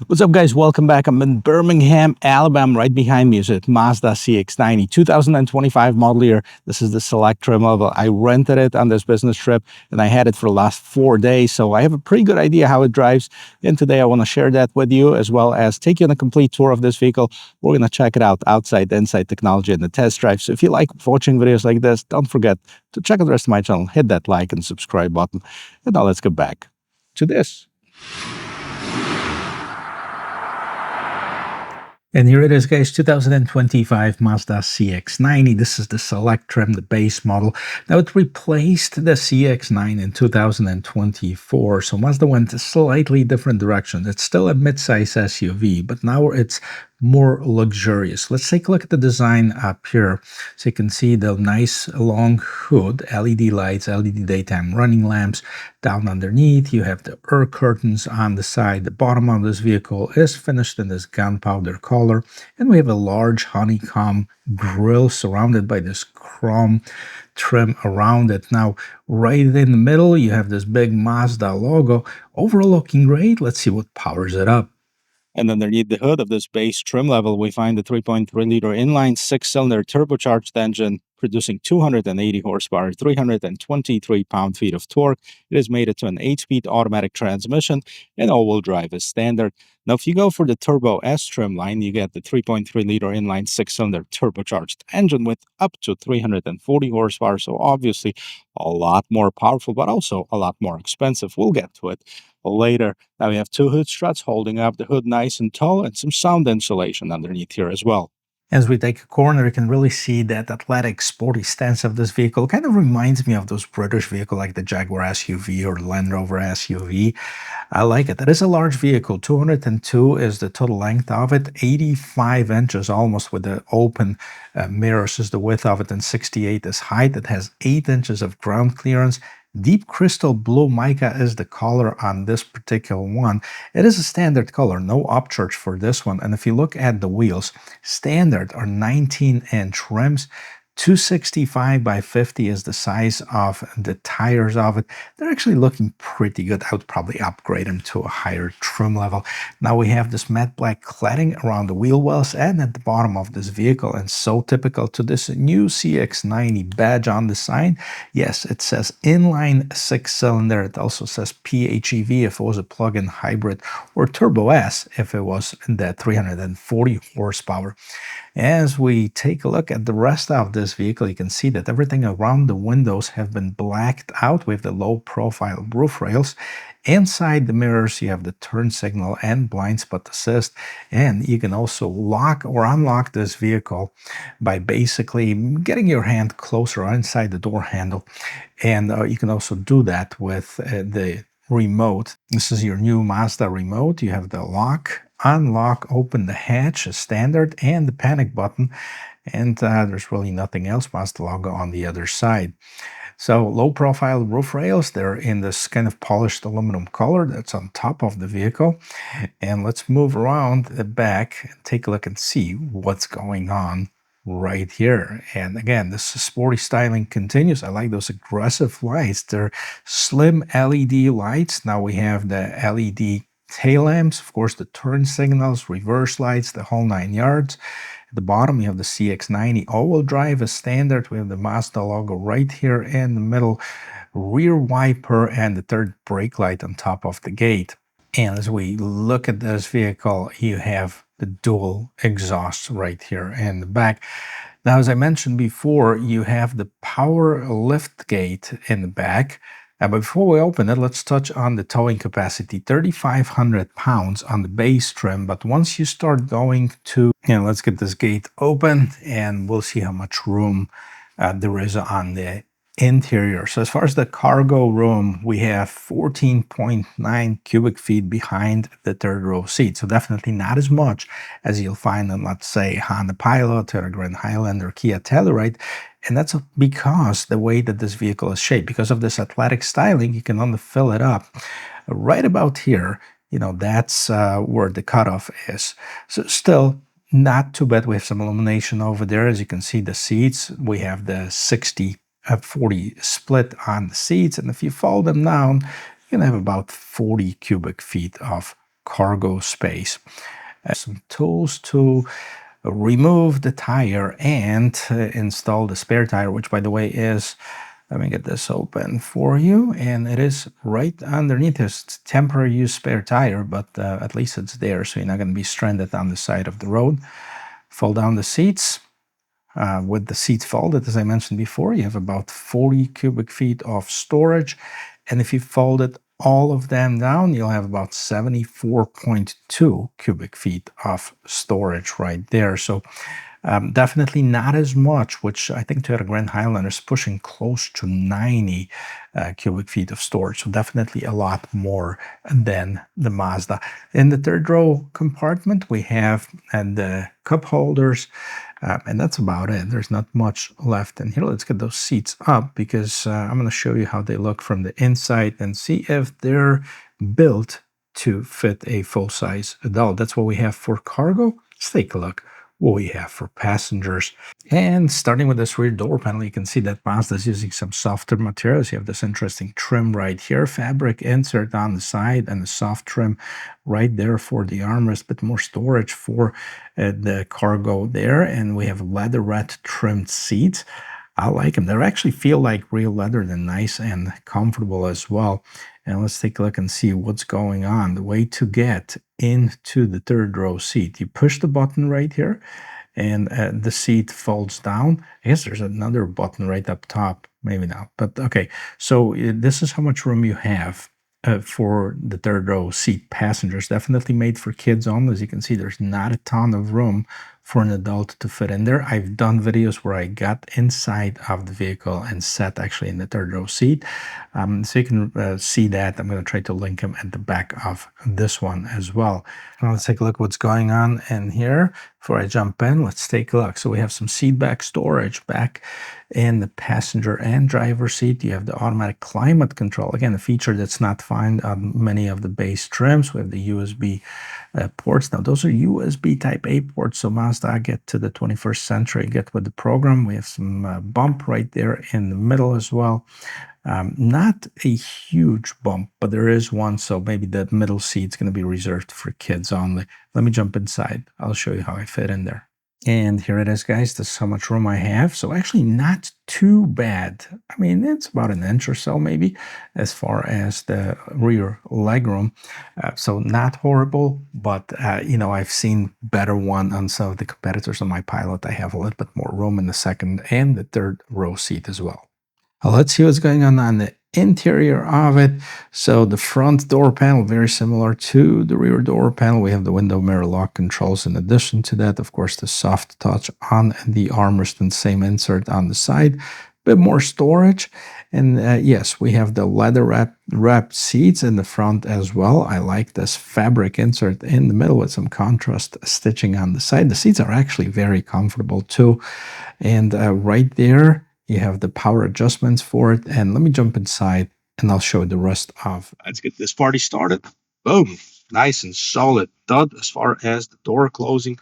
What's up, guys? Welcome back. I'm in Birmingham, Alabama. Right behind me is a Mazda CX-90, 2025 model year. This is the select trim level. I rented it on this business trip, and I had it for the last 4 days, so I have a pretty good idea how it drives. And today I want to share that with you, as well as take you on a complete tour of this vehicle. We're going to check it out outside, inside technology, and the test drive. So if you like watching videos like this, don't forget to check out the rest of my channel, hit that like and subscribe button. And now let's get back to this. And here it is, guys, 2025 Mazda CX-90. This is the select trim, the base model. Now, it replaced the CX-9 in 2024, so Mazda went a slightly different direction. It's still a midsize SUV, but now it's more luxurious. Let's take a look at the design up here. So you can see the nice long hood, LED lights, LED daytime running lamps. Down underneath, you have the air curtains on the side. The bottom of this vehicle is finished in this gunpowder color, and we have a large honeycomb grille surrounded by this chrome trim around it. Now, right in the middle, you have this big Mazda logo. Overall looking great. Let's see what powers it up. And underneath the hood of this base trim level, we find the 3.3-liter inline six-cylinder turbocharged engine producing 280 horsepower, 323 pound-feet of torque. It is mated to an 8-speed automatic transmission, and all-wheel drive is standard. Now, if you go for the Turbo S trim line, you get the 3.3-liter inline six-cylinder turbocharged engine with up to 340 horsepower, so obviously a lot more powerful, but also a lot more expensive. We'll get to it later. Now we have two hood struts holding up the hood nice and tall, and some sound insulation underneath here as well. As we take a corner, you can really see that athletic, sporty stance of this vehicle. Kind of reminds me of those British vehicles like the Jaguar SUV or Land Rover SUV. I like it. That is a large vehicle. 202 is the total length of it. 85 inches almost with the open mirrors is the width of it, and 68 is height. It has 8 inches of ground clearance. Deep crystal blue mica is the color on this particular one. It is a standard color, no upcharge for this one. And if you look at the wheels, standard are 19-inch rims. 265 by 50 is the size of the tires of it. They're actually looking pretty good. I would probably upgrade them to a higher trim level. Now we have this matte black cladding around the wheel wells and at the bottom of this vehicle, and so typical to this new CX-90 badge on the sign. Yes, it says inline six-cylinder. It also says PHEV if it was a plug-in hybrid, or Turbo S if it was the 340 horsepower. As we take a look at the rest of this vehicle, you can see that everything around the windows have been blacked out with the low-profile roof rails. Inside the mirrors, you have the turn signal and blind spot assist, and you can also lock or unlock this vehicle by basically getting your hand closer inside the door handle, and you can also do that with the remote. This is your new Mazda remote. You have the lock, unlock, open the hatch, a standard, and the panic button, and there's really nothing else. Mazda logo on the other side. So low profile roof rails, they're in this kind of polished aluminum color that's on top of the vehicle. And let's move around the back and take a look and see what's going on right here. And again, this sporty styling continues. I like those aggressive lights. They're slim LED lights. Now we have the LED tail lamps, of course, the turn signals, reverse lights, the whole 9 yards. At the bottom, you have the CX-90 all-wheel drive as standard. We have the Mazda logo right here in the middle, rear wiper, and the third brake light on top of the gate. And as we look at this vehicle, you have the dual exhaust right here in the back. Now, as I mentioned before, you have the power lift gate in the back. But before we open it, let's touch on the towing capacity. 3,500 pounds on the base trim, but once you start going to, let's get this gate open and we'll see how much room there is on the interior. So as far as the cargo room, we have 14.9 cubic feet behind the third row seat. So definitely not as much as you'll find on, let's say, Honda Pilot, Toyota Grand Highlander, Kia Telluride. And that's because the way that this vehicle is shaped, because of this athletic styling, you can only fill it up right about here. That's where the cutoff is. So still not too bad. We have some illumination over there. As you can see, the seats, we have the 60-40 split on the seats. And if you fold them down, you can have about 40 cubic feet of cargo space. Some tools to remove the tire and install the spare tire, which by the way is, let me get this open for you, and it is right underneath this temporary use spare tire, but at least it's there, so you're not going to be stranded on the side of the road. Fold down the seats. With the seats folded, as I mentioned before, you have about 40 cubic feet of storage, and if you folded all of them down, you'll have about 74.2 cubic feet of storage right there. So definitely not as much, which I think Toyota Grand Highlander is pushing close to 90 cubic feet of storage. So definitely a lot more than the Mazda. In the third row compartment, we have the cup holders, and that's about it. There's not much left in here. Let's get those seats up because I'm going to show you how they look from the inside and see if they're built to fit a full-size adult. That's what we have for cargo. Let's take a look what we have for passengers. And starting with this rear door panel, you can see that Mazda is using some softer materials. You have this interesting trim right here, fabric insert on the side, and a soft trim right there for the armrest, but more storage for the cargo there. And we have leatherette trimmed seats. I like them. They actually feel like real leather. They're nice and comfortable as well. And let's take a look and see what's going on. The way to get into the third row seat, you push the button right here, and the seat folds down. I guess there's another button right up top. Maybe not, but okay. So this is how much room you have for the third row seat passengers. Definitely made for kids only. As you can see, there's not a ton of room for an adult to fit in there. I've done videos where I got inside of the vehicle and sat actually in the third row seat. So you can see that. I'm going to try to link them at the back of this one as well. Now let's take a look what's going on in here. Before I jump in, let's take a look. So we have some seat back storage back in the passenger and driver seat. You have the automatic climate control. Again, a feature that's not found on many of the base trims. We have the USB ports. Now, those are USB Type A ports, so Mazda get to the 21st century, get with the program. We have some bump right there in the middle as well. Not a huge bump, but there is one, so maybe the middle seat's going to be reserved for kids only. Let me jump inside. I'll show you how I fit in there. And here it is, guys. This is how much room I have. So actually not too bad. I mean, it's about an inch or so maybe as far as the rear legroom. So not horrible, but, you know, I've seen better one on some of the competitors on my Pilot. I have a little bit more room in the second and the third row seat as well. Let's see what's going on the interior of it. So the front door panel, very similar to the rear door panel. We have the window mirror lock controls. In addition to that, of course, the soft touch on the armrest and same insert on the side. Bit more storage. And yes, we have the leather wrapped seats in the front as well. I like this fabric insert in the middle with some contrast stitching on the side. The seats are actually very comfortable too. And right there, you have the power adjustments for it. And let me jump inside and I'll show you the rest of. Let's get this party started. Boom. Nice and solid thud as far as the door closing.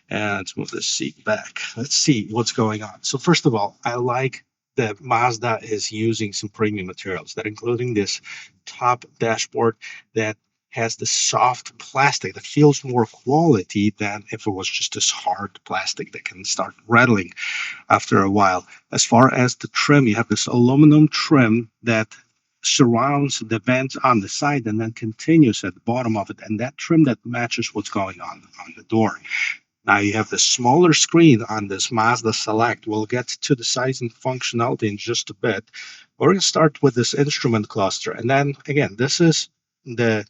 And let's move this seat back. Let's see what's going on. So first of all, I like that Mazda is using some premium materials, that including this top dashboard that has the soft plastic that feels more quality than if it was just this hard plastic that can start rattling after a while. As far as the trim, you have this aluminum trim that surrounds the vents on the side and then continues at the bottom of it, and that trim that matches what's going on the door. Now you have the smaller screen on this Mazda Select. We'll get to the size and functionality in just a bit. We're going to start with this instrument cluster, and then again, this is the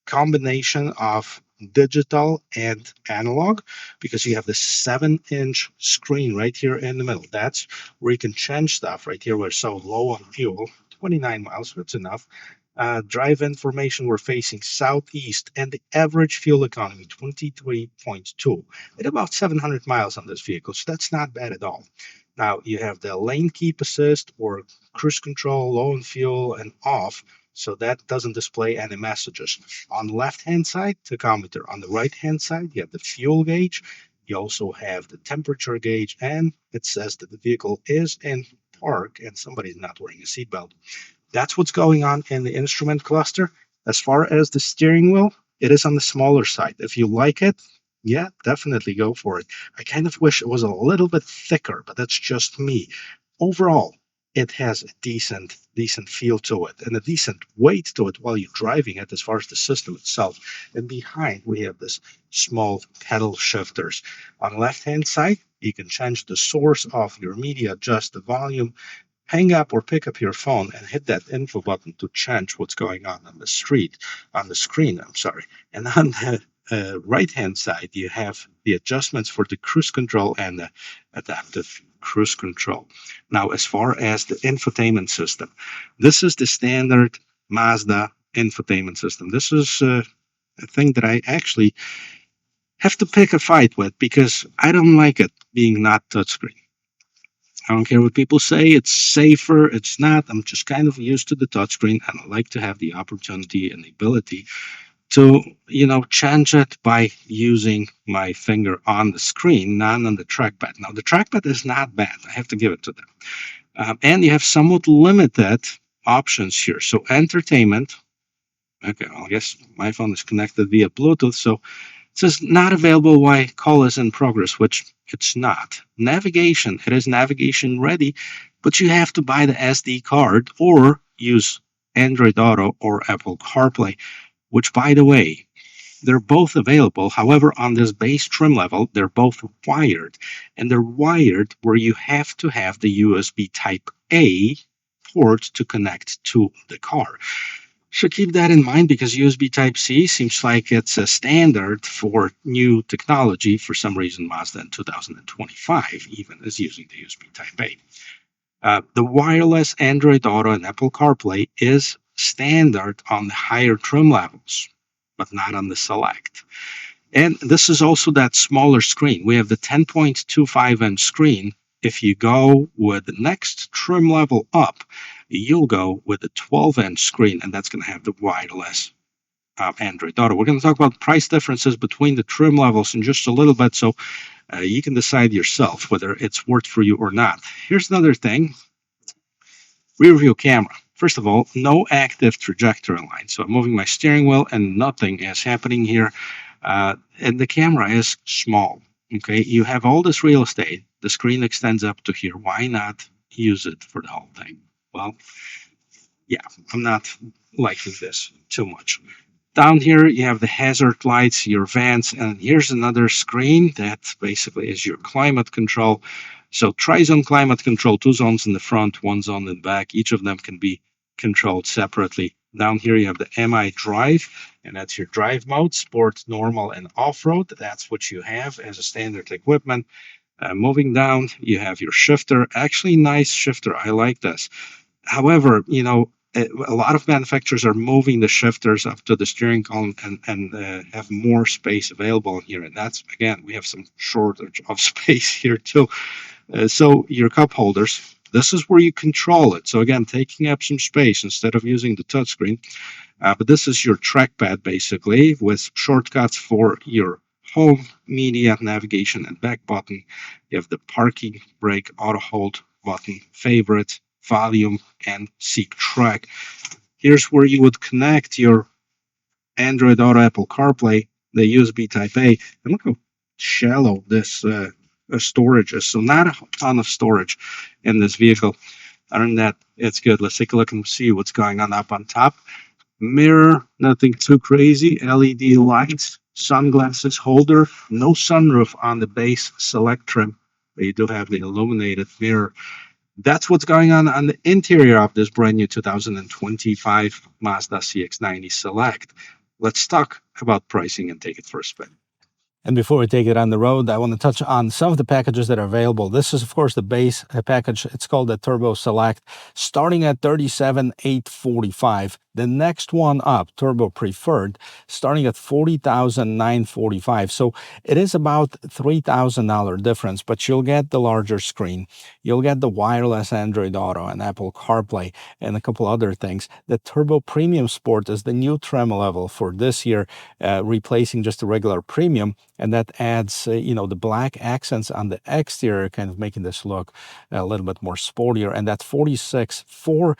combination of digital and analog, because you have the 7-inch screen right here in the middle. That's where you can change stuff. Right here we're so low on fuel, 29 miles, that's enough. Drive information, we're facing southeast, and the average fuel economy 23.2 at about 700 miles on this vehicle, so that's not bad at all. Now you have the lane keep assist or cruise control, low on fuel and off, so that doesn't display any messages. On the left-hand side, tachometer. On the right-hand side, you have the fuel gauge. You also have the temperature gauge, and it says that the vehicle is in park and somebody's not wearing a seatbelt. That's what's going on in the instrument cluster. As far as the steering wheel, it is on the smaller side. If you like it, yeah, definitely go for it. I kind of wish it was a little bit thicker, but that's just me. Overall, it has a decent feel to it and a decent weight to it while you're driving it as far as the system itself. And behind, we have this small pedal shifters. On the left-hand side, you can change the source of your media, adjust the volume, hang up or pick up your phone and hit that info button to change what's going on the screen, I'm sorry. And on the right hand side, you have the adjustments for the cruise control and the adaptive cruise control. Now, as far as the infotainment system, this is the standard Mazda infotainment system. This is a thing that I actually have to pick a fight with because I don't like it being not touchscreen. I don't care what people say. It's safer. It's not. I'm just kind of used to the touchscreen, and I like to have the opportunity and the ability to, change it by using my finger on the screen, not on the trackpad. Now, the trackpad is not bad. I have to give it to them. And you have somewhat limited options here. So, entertainment. Okay, well, I guess my phone is connected via Bluetooth, so it says not available while call is in progress, which it's not. Navigation, it is navigation ready, but you have to buy the SD card or use Android Auto or Apple CarPlay, which, by the way, they're both available. However, on this base trim level, they're both wired, and they're wired where you have to have the USB Type A port to connect to the car. So keep that in mind because USB Type-C seems like it's a standard for new technology. For some reason, Mazda in 2025 even is using the USB Type-A. The wireless Android Auto and Apple CarPlay is standard on the higher trim levels, but not on the Select. And this is also that smaller screen. We have the 10.25-inch screen. If you go with the next trim level up, you'll go with a 12-inch screen, and that's going to have the wireless Android Auto. We're going to talk about price differences between the trim levels in just a little bit, so you can decide yourself whether it's worth for you or not. Here's another thing. Rear view camera. First of all, no active trajectory line. So I'm moving my steering wheel and nothing is happening here. And the camera is small. Okay, you have all this real estate. The screen extends up to here. Why not use it for the whole thing? Well, yeah, I'm not liking this too much. Down here, you have the hazard lights, your vents, and here's another screen that basically is your climate control. So tri-zone climate control, 2 zones in the front, 1 zone in the back. Each of them can be controlled separately. Down here, you have the MI drive, and that's your drive mode, sport, normal, and off-road. That's what you have as a standard equipment. Moving down, you have your shifter. Actually, nice shifter. I like this. However, a lot of manufacturers are moving the shifters up to the steering column and have more space available here. And that's, again, we have some shortage of space here too. So your cup holders, this is where you control it. So again, taking up some space instead of using the touchscreen. But this is your trackpad basically with shortcuts for your home, media, navigation, and back button. You have the parking brake, auto hold button, favorite, volume, and seek track. Here's where you would connect your Android Auto, Apple CarPlay, the USB Type A. And look how shallow this storage is. So not a ton of storage in this vehicle. Other than that, it's good. Let's take a look and see what's going on up on top. Mirror, nothing too crazy. LED lights, sunglasses holder, no sunroof on the base Select trim, but you do have the illuminated mirror. That's what's going on the interior of this brand new 2025 Mazda CX-90 Select. Let's talk about pricing and take it for a spin. And before we take it on the road, I want to touch on some of the packages that are available. This is, of course, the base package. It's called the Turbo Select, starting at $37,845. The next one up, Turbo Preferred, starting at $40,945. So it is about $3,000 difference, but you'll get the larger screen. You'll get the wireless Android Auto and Apple CarPlay and a couple other things. The Turbo Premium Sport is the new trim level for this year, replacing just the regular Premium. And that adds, the black accents on the exterior, kind of making this look a little bit more sportier. And that 46 for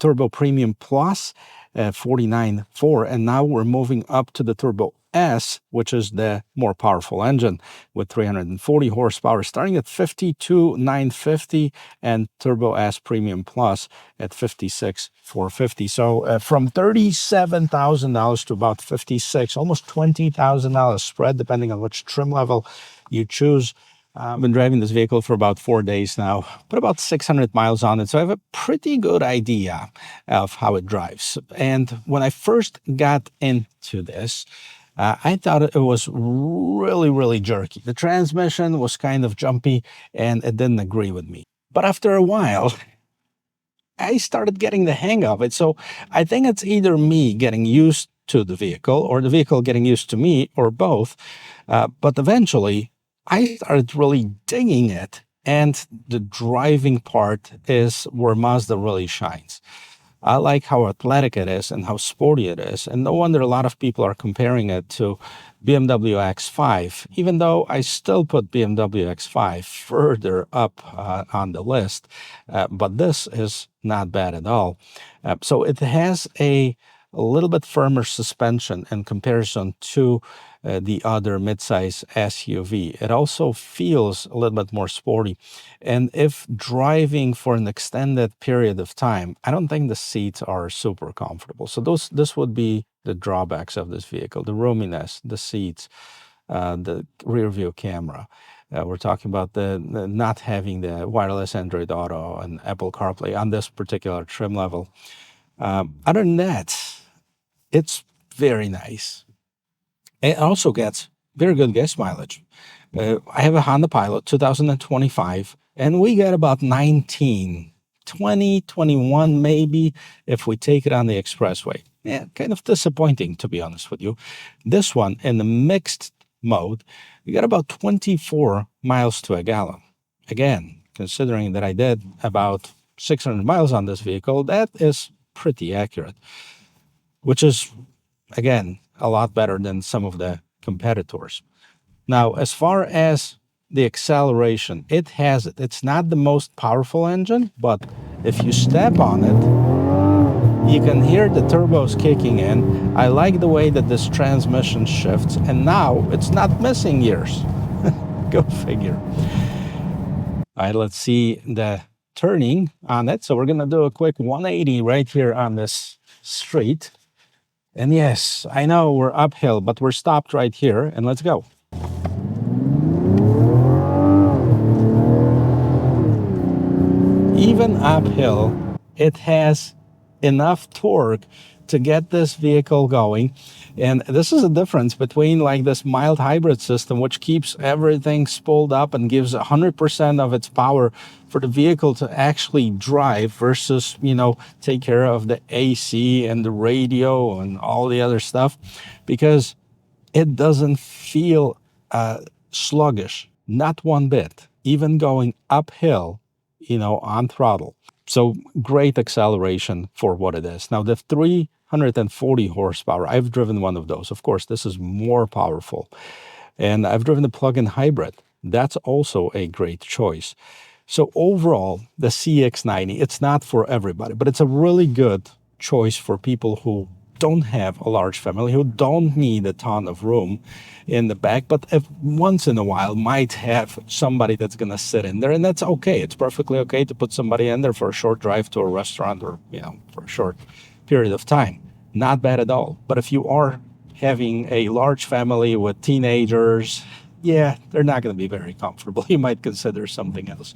Turbo Premium Plus, 49.4, and now we're moving up to the Turbo S, which is the more powerful engine with 340 horsepower, starting at 52,950, and Turbo S Premium Plus at 56,450. So from $37,000 to about 56, almost $20,000 spread, depending on which trim level you choose. I've been driving this vehicle for about 4 days now, put about 600 miles on it, so I have a pretty good idea of how it drives. And when I first got into this, I thought it was really, really jerky. The transmission was kind of jumpy, and it didn't agree with me. But after a while, I started getting the hang of it. So I think it's either me getting used to the vehicle or the vehicle getting used to me, or both. But eventually, I started really digging it, and the driving part is where Mazda really shines. I like how athletic it is and how sporty it is, and no wonder a lot of people are comparing it to BMW X5, even though I still put BMW X5 further up on the list, but this is not bad at all. So it has a little bit firmer suspension in comparison to the other midsize SUV. It also feels a little bit more sporty. And if driving for an extended period of time, I don't think the seats are super comfortable. So this would be the drawbacks of this vehicle: the roominess, the seats, the rear view camera. We're talking about the not having the wireless Android Auto and Apple CarPlay on this particular trim level. Other than that, it's very nice. It also gets very good gas mileage. I have a Honda Pilot 2025, and we get about 19, 20, 21 maybe if we take it on the expressway. Yeah, kind of disappointing, to be honest with you. This one, in the mixed mode, you get about 24 miles to a gallon. Again, considering that I did about 600 miles on this vehicle, that is pretty accurate, which is, again, a lot better than some of the competitors. Now, as far as the acceleration, it has it. It's not the most powerful engine, but if you step on it, you can hear the turbos kicking in. I like the way that this transmission shifts, and now it's not missing gears. Go figure. All right, let's see the turning on it. So we're going to do a quick 180 right here on this street. And yes, I know we're uphill, but we're stopped right here, and let's go. Even uphill, it has enough torque to get this vehicle going. And this is a difference between like this mild hybrid system, which keeps everything spooled up and gives 100% of its power for the vehicle to actually drive, versus, take care of the AC and the radio and all the other stuff, because it doesn't feel sluggish, not one bit, even going uphill, on throttle. So great acceleration for what it is. Now, the 340 horsepower, I've driven one of those. Of course, this is more powerful. And I've driven the plug-in hybrid. That's also a great choice. So overall, the CX-90, it's not for everybody, but it's a really good choice for people who don't have a large family, who don't need a ton of room in the back, but if once in a while might have somebody that's going to sit in there, and that's okay. It's perfectly okay to put somebody in there for a short drive to a restaurant, or, for a short period of time. Not bad at all. But if you are having a large family with teenagers, yeah, they're not going to be very comfortable. You might consider something else.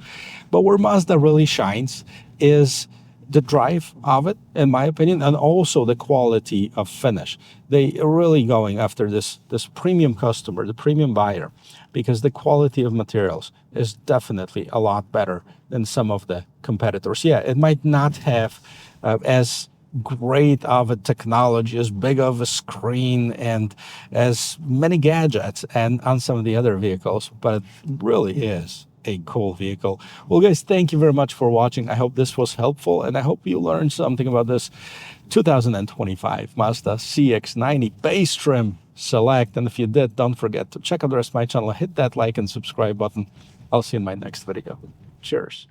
But where Mazda really shines is the drive of it, in my opinion, and also the quality of finish. They are really going after this premium customer, the premium buyer, because the quality of materials is definitely a lot better than some of the competitors. Yeah, it might not have as great of a technology, as big of a screen, and as many gadgets and on some of the other vehicles, but it really is a cool vehicle. Well, guys, thank you very much for watching. I hope this was helpful, and I hope you learned something about this 2025 Mazda CX-90 base trim select. And if you did, don't forget to check out the rest of my channel, hit that like and subscribe button. I'll see you in my next video. Cheers.